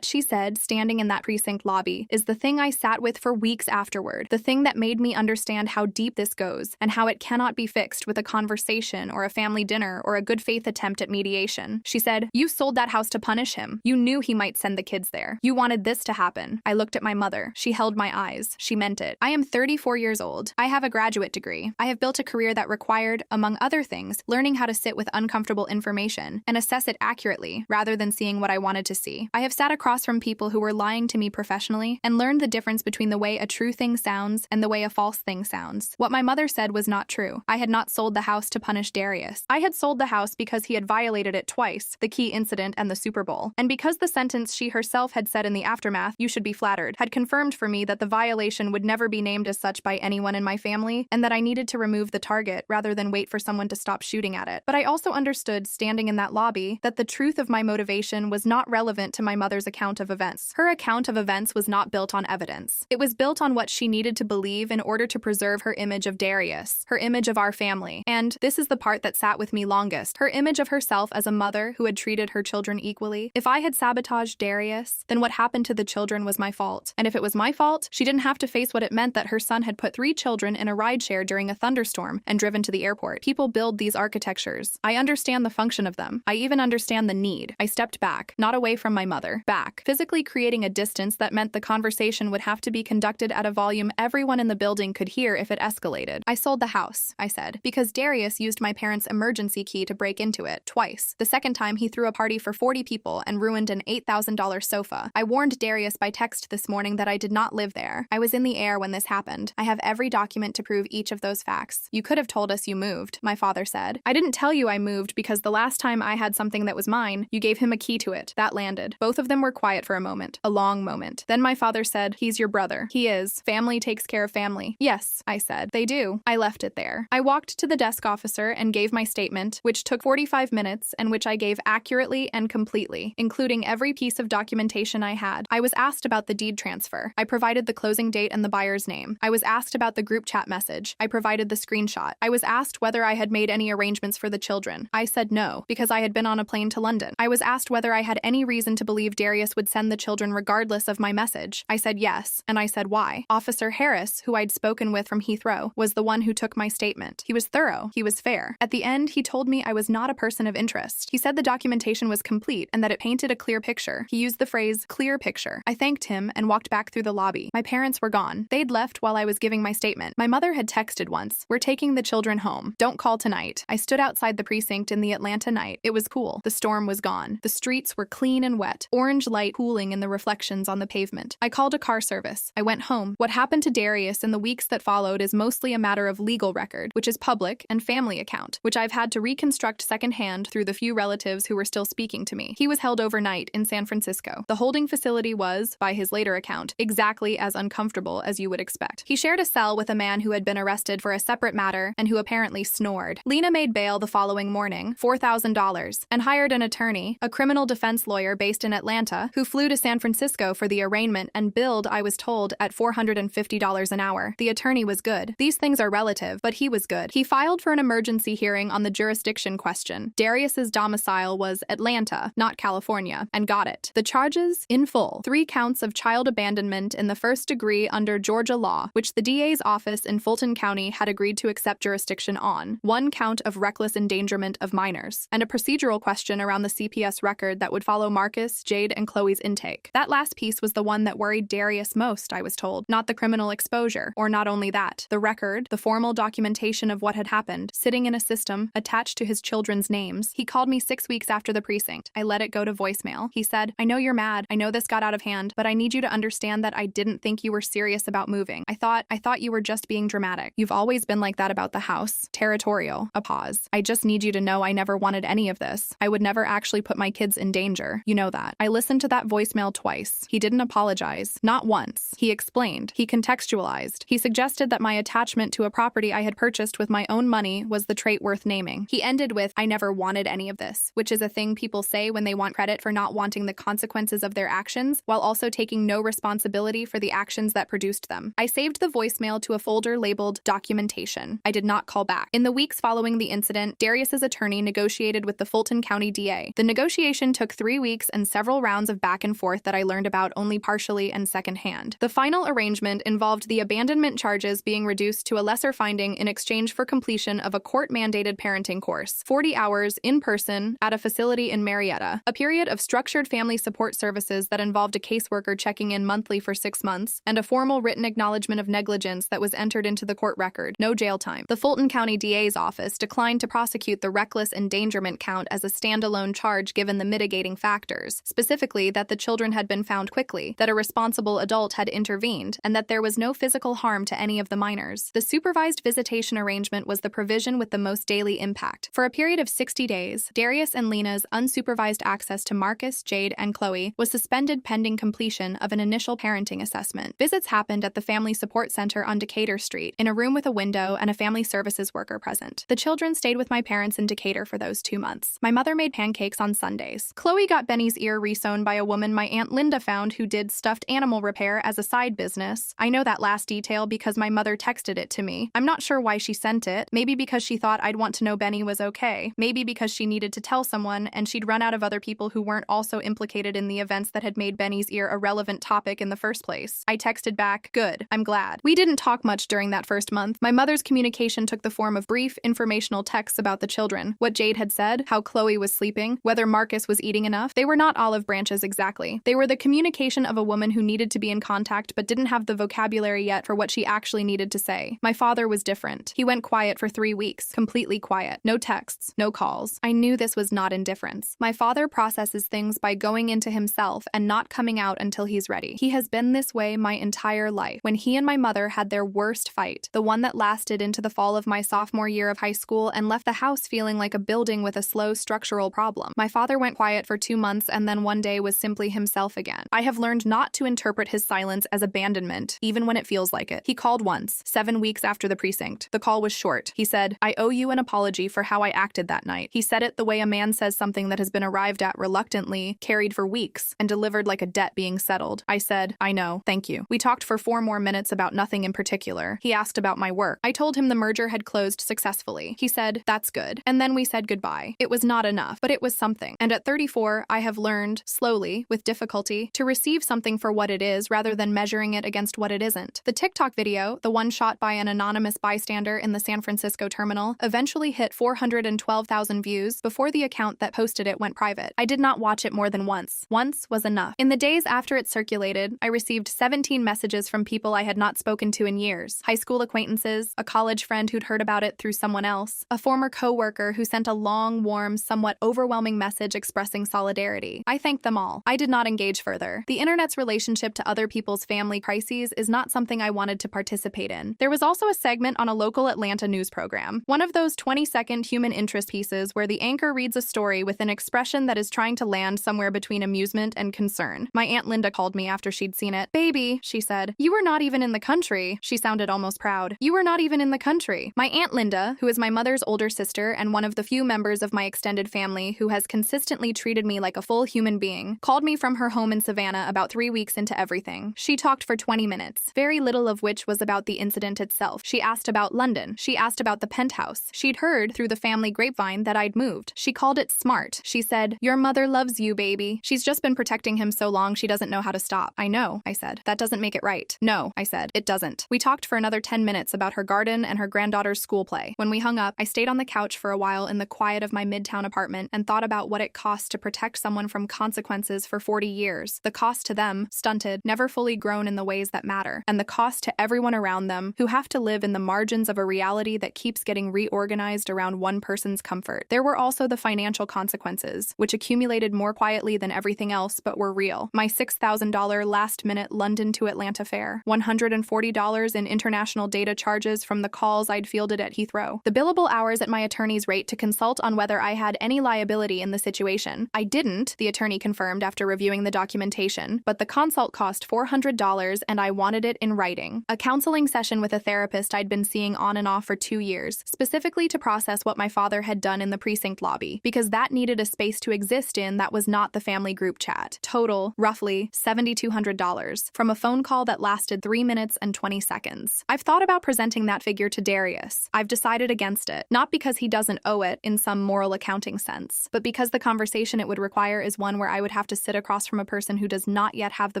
standing in that precinct lobby, is the thing I sat with for weeks afterward, the thing that made me understand how deep this goes, and how it cannot be fixed with a conversation or a family dinner or a good faith attempt at mediation. She said, "You sold that house to punish him. You knew he might send the kids there. You wanted this to happen." I looked at my mother. She held my eyes. She meant it. I am 34 years old. I have a graduate degree. I have built a career that required, among other things, learning how to sit with uncomfortable information and assess it accurately, rather than seeing what I wanted to see. I have sat across from people who were lying to me professionally and learned the difference between the way a true thing sounds and the way a false thing sounds. What my mother said was not true. I had not sold the house to punish Darius. I had sold the house because he had violated it twice, the key incident and the Super Bowl. And because the sentence she herself had said in the aftermath, "You should be flattered," had confirmed for me that the violation would never be named as such by anyone in my family, and that I needed to remove the target rather than wait for for someone to stop shooting at it. But I also understood, standing in that lobby, that the truth of my motivation was not relevant to my mother's account of events. Her account of events was not built on evidence. It was built on what she needed to believe in order to preserve her image of Darius, her image of our family. And this is the part that sat with me longest, her image of herself as a mother who had treated her children equally. If I had sabotaged Darius, then what happened to the children was my fault. And if it was my fault, she didn't have to face what it meant that her son had put 3 children in a rideshare during a thunderstorm and driven to the airport. People build these architectures. I understand the function of them. I even understand the need. I stepped back, not away from my mother, back, physically creating a distance that meant the conversation would have to be conducted at a volume everyone in the building could hear if it escalated. I sold the house, I said, because Darius used my parents' emergency key to break into it, twice. The second time, he threw a party for 40 people and ruined an $8,000 sofa. I warned Darius by text this morning that I did not live there. I was in the air when this happened. I have every document to prove each of those facts. You could have told us you moved, my father said. I didn't tell you I moved because the last time I had something that was mine, you gave him a key to it. That landed. Both of them were quiet for a moment, a long moment. Then my father said, "He's your brother." "He is. Family takes care of family." "Yes," I said. "They do." I left it there. I walked to the desk officer and gave my statement, which took 45 minutes and which I gave accurately and completely, including every piece of documentation I had. I was asked about the deed transfer. I provided the closing date and the buyer's name. I was asked about the group chat message. I provided the screenshot. I was asked whether I had made any arrangements for the children. I said no, because I had been on a plane to London. I was asked whether I had any reason to believe Darius would send the children regardless of my message. I said yes, and I said why. Officer Harris, who I'd spoken with from Heathrow, was the one who took my statement. He was thorough. He was fair. At the end, he told me I was not a person of interest. He said the documentation was complete and that it painted a clear picture. He used the phrase clear picture. I thanked him and walked back through the lobby. My parents were gone. They'd left while I was giving my statement. My mother had texted once, "We're taking the children home. Don't call tonight." I stood outside the precinct in the Atlanta night. It was cool. The storm was gone. The streets were clean and wet, orange light pooling in the reflections on the pavement. I called a car service. I went home. What happened to Darius in the weeks that followed is mostly a matter of legal record, which is public, and family account, which I've had to reconstruct secondhand through the few relatives who were still speaking to me. He was held overnight in San Francisco. The holding facility was, by his later account, exactly as uncomfortable as you would expect. He shared a cell with a man who had been arrested for a separate matter and who apparently snored. Lena made bail the following morning, $4,000, and hired an attorney, a criminal defense lawyer based in Atlanta, who flew to San Francisco for the arraignment and billed, I was told, at $450 an hour. The attorney was good. These things are relative, but he was good. He filed for an emergency hearing on the jurisdiction question. Darius's domicile was Atlanta, not California, and got it. The charges, in full, 3 counts of child abandonment in the first degree under Georgia law, which the DA's office in Fulton County had agreed to accept jurisdiction on, 1 count of reckless endangerment of minors, and a procedural question around the CPS record that would follow Marcus, Jade, and Chloe's intake. That last piece was the one that worried Darius most, I was told, not the criminal exposure, or not only that, the record, the formal documentation of what had happened, sitting in a system attached to his children's names. He called me 6 weeks after the precinct. I let it go to voicemail. He said, "I know you're mad. I know this got out of hand, but I need you to understand that I didn't think you were serious about moving. I thought you were just being dramatic. You've always been like that about the house. Territorial." A pause. "I just need you to know I never wanted any of this. I would never actually put my kids in danger. You know that." I listened to that voicemail twice. He didn't apologize. Not once. He explained. He contextualized. He suggested that my attachment to a property I had purchased with my own money was the trait worth naming. He ended with, "I never wanted any of this," which is a thing people say when they want credit for not wanting the consequences of their actions, while also taking no responsibility for the actions that produced them. I saved the voicemail to a folder labeled documentation. I did not call back. In the weeks following the incident, Darius's attorney negotiated with the Fulton County DA. The negotiation took 3 weeks and several rounds of back and forth that I learned about only partially and secondhand. The final arrangement involved the abandonment charges being reduced to a lesser finding in exchange for completion of a court-mandated parenting course, 40 hours in person at a facility in Marietta, a period of structured family support services that involved a caseworker checking in monthly for 6 months, and a formal written acknowledgement of negligence that was entered into the court record. No jail time. The Fulton County DA's office declined to prosecute the reckless endangerment count as a standalone charge given the mitigating factors, specifically that the children had been found quickly, that a responsible adult had intervened, and that there was no physical harm to any of the minors. The supervised visitation arrangement was the provision with the most daily impact. For a period of 60 days, Darius and Lena's unsupervised access to Marcus, Jade, and Chloe was suspended pending completion of an initial parenting assessment. Visits happened at the Family Support Center on Decatur Street, in a room with a window and a family services worker present. The children stayed with my parents in Decatur for those 2 months. My mother made pancakes on Sundays. Chloe got Benny's ear resewn by a woman my Aunt Linda found who did stuffed animal repair as a side business. I know that last detail because my mother texted it to me. I'm not sure why she sent it. Maybe because she thought I'd want to know Benny was okay. Maybe because she needed to tell someone and she'd run out of other people who weren't also implicated in the events that had made Benny's ear a relevant topic in the first place. I texted back, "Good, I'm glad." We didn't talk much during that first month. My mother's communication took the form of brief, informational texts about the children, what Jade had said, how Chloe was sleeping, whether Marcus was eating enough. They were not olive branches exactly. They were the communication of a woman who needed to be in contact but didn't have the vocabulary yet for what she actually needed to say. My father was different. He went quiet for 3 weeks, completely quiet. No texts, no calls. I knew this was not indifference. My father processes things by going into himself and not coming out until he's ready. He has been this way my entire life. When he and my mother had their worst fight, the one that lasted into the fall of my sophomore year of high school and left the house feeling like a building with a slow structural problem, my father went quiet for 2 months and then one day was simply himself again. I have learned not to interpret his silence as abandonment, even when it feels like it. He called once, 7 weeks after the precinct. The call was short. He said, "I owe you an apology for how I acted that night." He said it the way a man says something that has been arrived at reluctantly, carried for weeks, and delivered like a debt being settled. I said, "I know, thank you." We talked for 4 more minutes about nothing in particular. He asked about my work. I told him the merger had closed successfully. He said, "That's good." And then we said goodbye. It was not enough, but it was something. And at 34, I have learned, slowly, with difficulty, to receive something for what it is rather than measuring it against what it isn't. The TikTok video, the one shot by an anonymous bystander in the San Francisco terminal, eventually hit 412,000 views before the account that posted it went private. I did not watch it more than once. Once was enough. In the days after it circulated, I received 17 messages from people I had not spoken to in years. High school acquaintances, a college friend who'd heard about it through someone else, a former co-worker who sent a long, warm, somewhat overwhelming message expressing solidarity. I thanked them all. I did not engage further. The internet's relationship to other people's family crises is not something I wanted to participate in. There was also a segment on a local Atlanta news program, one of those 20-second human interest pieces where the anchor reads a story with an expression that is trying to land somewhere between amusement and concern. My Aunt Linda called me after she'd seen it. "Baby," she said, "you were not even in the country." She sounded almost proud. "You were not even in the country." My Aunt Linda, who is my mother's older sister and one of the few members of my extended family who has consistently treated me like a full human being, called me from her home in Savannah about 3 weeks into everything. She talked for 20 minutes, very little of which was about the incident itself. She asked about London. She asked about the penthouse. She'd heard through the family grapevine that I'd moved. She called it smart. She said, "Your mother loves you, baby. She's just been protecting him so long she doesn't know how to stop." "I know," I said. "That doesn't make it right." "No," I said, "it doesn't." We talked for another 10 minutes about her garden and her granddaughter's school play. When we hung up, I stayed on the couch for a while in the quiet of my midtown apartment and thought about what it costs to protect someone from consequences for 40 years. The cost to them, stunted, never fully grown in the ways that matter, and the cost to everyone around them who have to live in the margins of a reality that keeps getting reorganized around one person's comfort. There were also the financial consequences, which accumulated more quietly than everything else but were real. My $6,000 last-minute London to Atlanta fare, $140 in international data charges from the calls I'd fielded at Heathrow, the billable hours at my attorney's rate to consult on whether I had any liability in the situation. I didn't, the attorney confirmed after reviewing the documentation, but the consult cost $400 and I wanted it in writing. A counseling session with a therapist I'd been seeing on and off for 2 years, specifically to process what my father had done in the precinct lobby, because that needed a space to exist in that was not the family group chat. Total, roughly, $7,200, from a phone call that lasted 3 minutes and 20 seconds. I've thought about presenting that figure to Darius. I've decided against it, not because he doesn't owe it in some moral accounting sense, but because the conversation it would require is one where I would have to sit across from a person who does not yet have the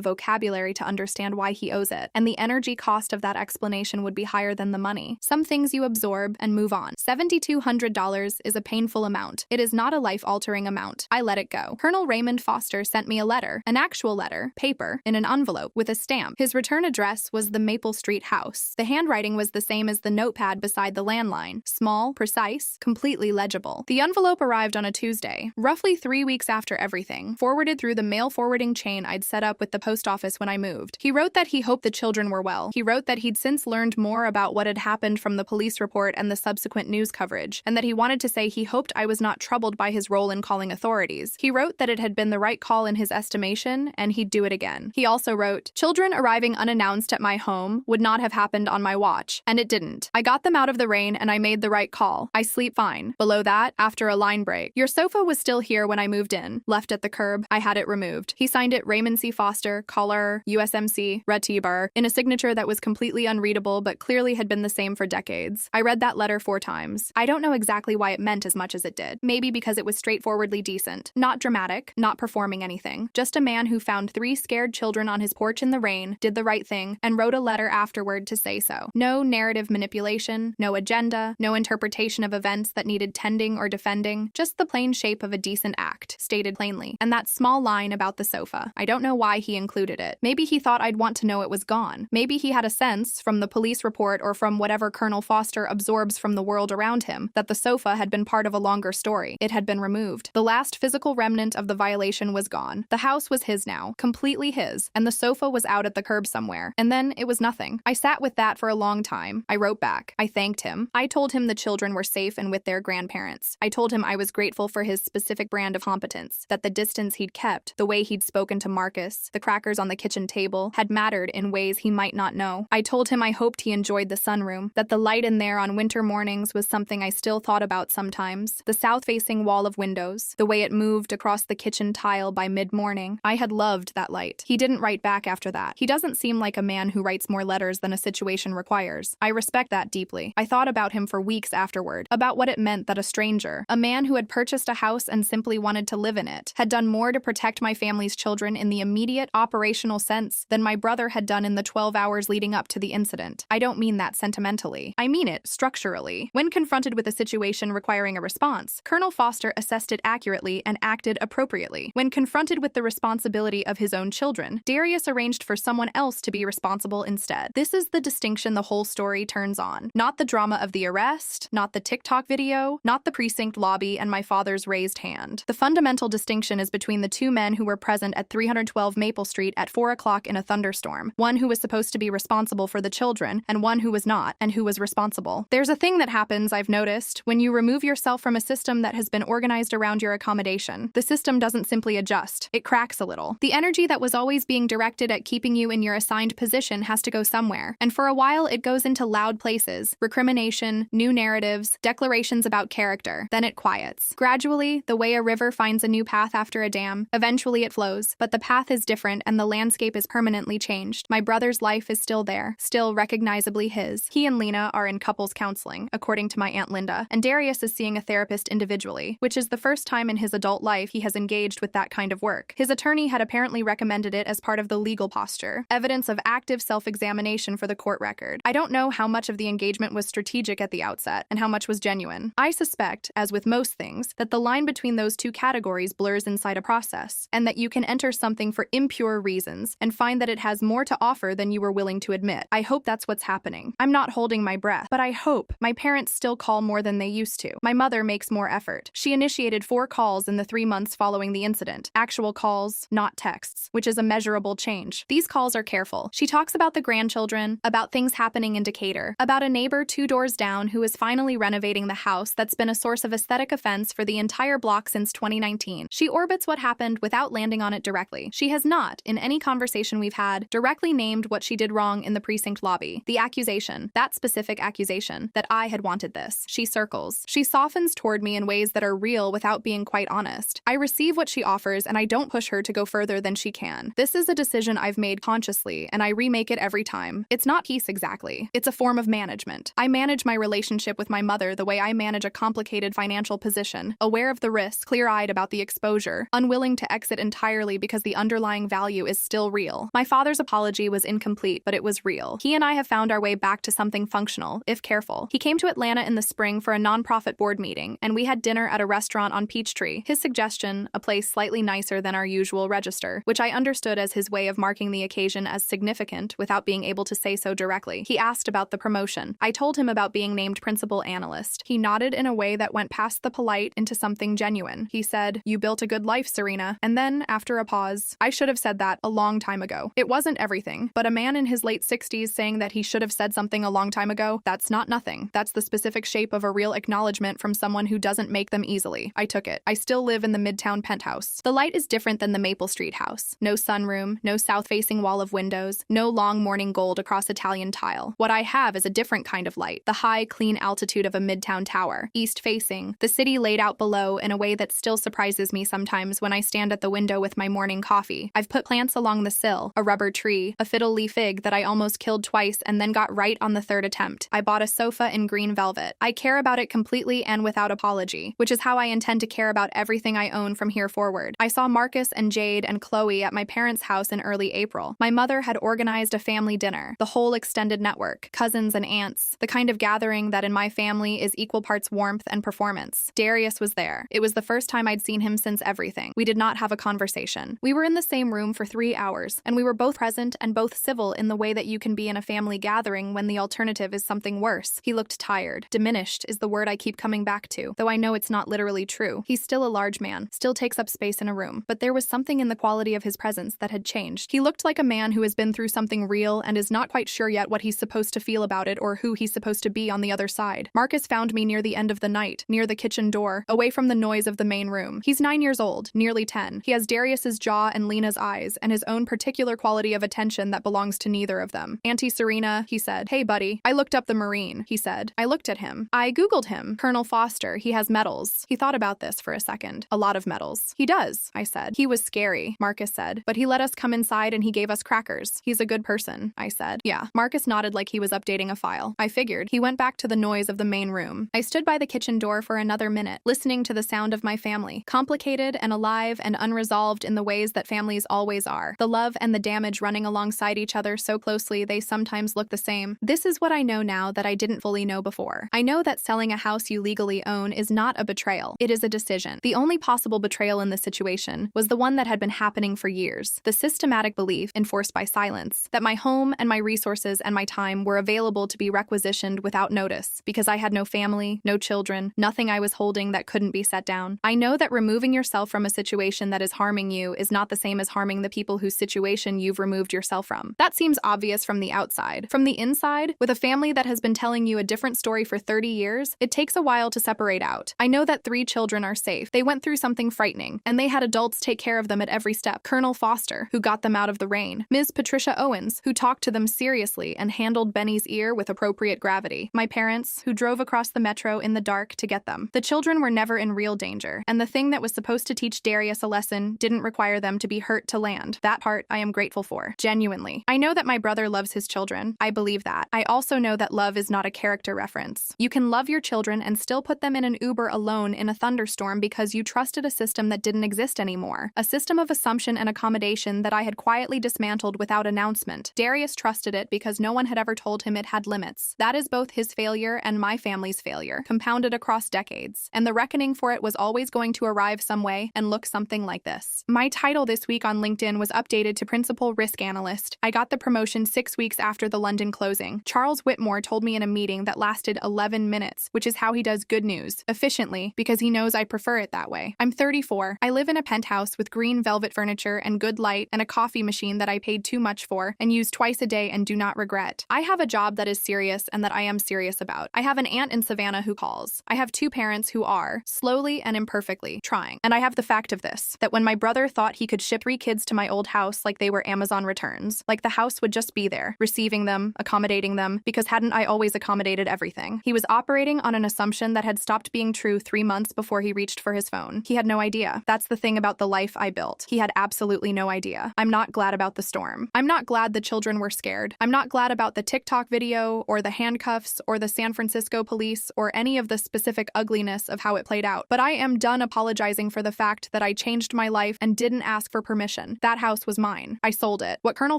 vocabulary to understand why he owes it, and the energy cost of that explanation would be higher than the money. Some things you absorb and move on. $7,200 is a painful amount. It is not a life-altering amount. I let it go. Colonel Raymond Foster sent me a letter, an actual letter, paper, in an envelope, with a stamp. His return address was the Maple Street house. The handwriting was the same as the notepad beside the landline. Small, precise, completely legible. The envelope arrived on a Tuesday, roughly 3 weeks after everything, forwarded through the mail forwarding chain I'd set up with the post office when I moved. He wrote that he hoped the children were well. He wrote that he'd since learned more about what had happened from the police report and the subsequent news coverage, and that he wanted to say he hoped I was not troubled by his role in calling authorities. He wrote that it had been the right call in his estimation, and he'd do it again. He also wrote, "Children arriving unannounced at my home would not have happened on my watch, and it didn't. I got them out of the rain fine and I made the right call. I sleep fine. Below that, after a line break. Your sofa was still here when I moved in. Left at the curb. I had it removed. He signed it Raymond C. Foster, caller, USMC, Rettieber, in a signature that was completely unreadable but clearly had been the same for decades. I read that letter 4 times. I don't know exactly why it meant as much as it did. Maybe because it was straightforwardly decent. Not dramatic, not performing anything. Just a man who found 3 scared children on his porch in the rain, did the right thing, and wrote a letter afterward to say so. No narrative manipulation, no agenda, no interpretation of events that needed tending or defending, just the plain shape of a decent act, stated plainly. And that small line about the sofa. I don't know why he included it. Maybe he thought I'd want to know it was gone. Maybe he had a sense, from the police report or from whatever Colonel Foster absorbs from the world around him, that the sofa had been part of a longer story. It had been removed. The last physical remnant of the violation was gone. The house was his now, completely his, and the sofa was out at the curb somewhere. And then it was nothing. I sat with that for a long time. I wrote back. I thanked him. I told him the children were safe and with their grandparents. I told him I was grateful for his specific brand of competence, that the distance he'd kept, the way he'd spoken to Marcus, the crackers on the kitchen table, had mattered in ways he might not know. I told him I hoped he enjoyed the sunroom, that the light in there on winter mornings was something I still thought about sometimes. The south-facing wall of windows, the way it moved across the kitchen tile by mid-morning. I had loved that light. He didn't write back after that. He doesn't seem like a man who writes more letters than a situation requires. I respect that deeply. I thought about him for weeks afterward, about what it meant that a stranger, a man who had purchased a house and simply wanted to live in it, had done more to protect my family's children in the immediate operational sense than my brother had done in the 12 hours leading up to the incident. I don't mean that sentimentally. I mean it structurally. When confronted with a situation requiring a response, Colonel Foster assessed it accurately and acted appropriately. When confronted with the responsibility of his own children, Darius arranged for someone else to be responsible instead. This is the distinction the whole story turns on. Not the drama of the arrest, not the TikTok video, not the precinct lobby and my father's raised hand. The fundamental distinction is between the 2 men who were present at 312 Maple Street at 4 o'clock in a thunderstorm, one who was supposed to be responsible for the children and one who was not, and who was responsible. There's a thing that happens, I've noticed, when you remove yourself from a system that has been organized around your accommodation. The system doesn't simply adjust, it cracks a little. The energy that was always being directed at keeping you in your assigned position has to go somewhere, and for a while it goes into loud places, recrimination, new narratives, declarations about character. Then it quiets. Gradually, the way a river finds a new path after a dam, eventually it flows, but the path is different and the landscape is permanently changed. My brother's life is still there, still recognizably his. He and Lena are in couples counseling, according to my Aunt Linda, and Darius is seeing a therapist individually, which is the first time in his adult life he has engaged with that kind of work. His attorney had apparently recommended it as part of the legal posture, evidence of active self-examination for the court record. I don't know how much of the engagement was strategic at the outset and how much was genuine. I suspect, as with most things, that the line between those 2 categories blurs inside a process, and that you can enter something for impure reasons and find that it has more to offer than you were willing to admit. I hope that's what's happening. I'm not holding my breath, but I hope. My parents still call more than they used to. My mother makes more effort. She initiated 4 calls in the 3 months following the incident. Actual calls, not texts, which is a measurable change. These calls are careful. She talks about the grandchildren, about things happening in Decatur, about a neighbor 2 doors down who is finally renovating the house that's been a source of aesthetic offense for the entire block since 2019. She orbits what happened without landing on it directly. She has not, in any conversation we've had, directly named what she did wrong in the precinct lobby. The accusation, that specific accusation, that I had wanted this. She circles. She softens toward me in ways that are real without being quite honest. I receive what she offers and I don't push her to go further than she can. This is a decision I've made consciously and I remake it every time. It's not peace exactly. It's a form of management. I manage my relationship with my mother the way I manage a complicated financial position, aware of the risk, clear-eyed about the exposure, unwilling to exit entirely because the underlying value is still real. My father's apology was incomplete, but it was real. He and I have found our way back to something functional, if careful. He came to Atlanta in the spring for a nonprofit board meeting, and we had dinner at a restaurant on Peachtree. His suggestion, a place slightly nicer than our usual Register, which I understood as his way of marking the occasion as significant without being able to say so directly. He asked about the promotion. I told him about being named principal analyst. He nodded in a way that went past the polite into something genuine. He said, "You built a good life, Serena." And then, after a pause, I should have said that a long time ago. It wasn't everything, but a man in his late 60s saying that he should have said something a long time ago, that's not nothing. That's the specific shape of a real acknowledgement from someone who doesn't make them easily. I took it. I still live in the Midtown penthouse. The light is different than the Maple Street house. No sunroom, no south-facing wall of windows, no long morning gold across Italian tile. What I have is a different kind of light, the the high, clean altitude of a midtown tower, east-facing, the city laid out below in a way that still surprises me sometimes when I stand at the window with my morning coffee. I've put plants along the sill, a rubber tree, a fiddle-leaf fig that I almost killed twice and then got right on the third attempt. I bought a sofa in green velvet. I care about it completely and without apology, which is how I intend to care about everything I own from here forward. I saw Marcus and Jade and Chloe at my parents' house in early April. My mother had organized a family dinner, the whole extended network, cousins and aunts, the kind of gathering that in my family is equal parts warmth and performance. Darius was there. It was the first time I'd seen him since everything. We did not have a conversation. We were in the same room for 3 hours, and we were both present and both civil in the way that you can be in a family gathering when the alternative is something worse. He looked tired. Diminished is the word I keep coming back to, though I know it's not literally true. He's still a large man, still takes up space in a room, but there was something in the quality of his presence that had changed. He looked like a man who has been through something real and is not quite sure yet what he's supposed to feel about it or who he's supposed to be on the other side. Marcus found me near the end of the night, near the kitchen door, away from the noise of the main room. He's 9 years old, nearly 10. He has Darius's jaw and Lena's eyes, and his own particular quality of attention that belongs to neither of them. Auntie Serena, he said. Hey, buddy. I looked up the Marine, he said. I looked at him. I Googled him. Colonel Foster, he has medals. He thought about this for a second. A lot of medals. He does, I said. He was scary, Marcus said, but he let us come inside and he gave us crackers. He's a good person, I said. Yeah. Marcus nodded like he was updating a file. I figured. He went back to the noise of the main room. I stood by the kitchen door for another minute, listening to the sound of my family, complicated and alive and unresolved in the ways that families always are. The love and the damage running alongside each other so closely they sometimes look the same. This is what I know now that I didn't fully know before. I know that selling a house you legally own is not a betrayal. It is a decision. The only possible betrayal in this situation was the one that had been happening for years. The systematic belief, enforced by silence, that my home and my resources and my time were available to be requisitioned without notice because I had no family, no children, nothing I was holding that couldn't be set down. I know that removing yourself from a situation that is harming you is not the same as harming the people whose situation you've removed yourself from. That seems obvious from the outside. From the inside, with a family that has been telling you a different story for 30 years, it takes a while to separate out. I know that 3 children are safe. They went through something frightening, and they had adults take care of them at every step. Colonel Foster, who got them out of the rain. Ms. Patricia Owens, who talked to them seriously and handled Benny's ear with appropriate gravity. My parents, who drove across the metro in the dark to get them. The children were never in real danger, and the thing that was supposed to teach Darius a lesson didn't require them to be hurt to land. That part I am grateful for. Genuinely. I know that my brother loves his children. I believe that. I also know that love is not a character reference. You can love your children and still put them in an Uber alone in a thunderstorm because you trusted a system that didn't exist anymore. A system of assumption and accommodation that I had quietly dismantled without announcement. Darius trusted it because no one had ever told him it had limits. That is both his failure and my family's failure, compounded across decades. And the reckoning for it was always going to arrive some way and look something like this. My title this week on LinkedIn was updated to Principal Risk Analyst. I got the promotion 6 weeks after the London closing. Charles Whitmore told me in a meeting that lasted 11 minutes, which is how he does good news, efficiently, because he knows I prefer it that way. I'm 34. I live in a penthouse with green velvet furniture and good light and a coffee machine that I paid too much for and use twice a day and do not regret. I have a job that is serious and that I am serious about. I have an aunt in Savannah who calls. I have 2 parents who are, slowly and imperfectly, trying. And I have the fact of this, that when my brother thought he could ship 3 kids to my old house like they were Amazon returns, like the house would just be there, receiving them, accommodating them, because hadn't I always accommodated everything? He was operating on an assumption that had stopped being true 3 months before he reached for his phone. He had no idea. That's the thing about the life I built. He had absolutely no idea. I'm not glad about the storm. I'm not glad the children were scared. I'm not glad about the TikTok video or the handcuffs or the San Francisco police or any of the specific ugliness of how it played out. But I am done apologizing for the fact that I changed my life and didn't ask for permission. That house was mine. I sold it. What Colonel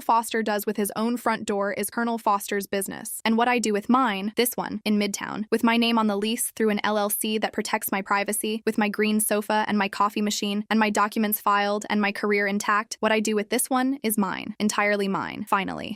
Foster does with his own front door is Colonel Foster's business. And what I do with mine, this one, in Midtown, with my name on the lease through an LLC that protects my privacy, with my green sofa and my coffee machine and my documents filed and my career intact, what I do with this one is mine. Entirely mine. Finally.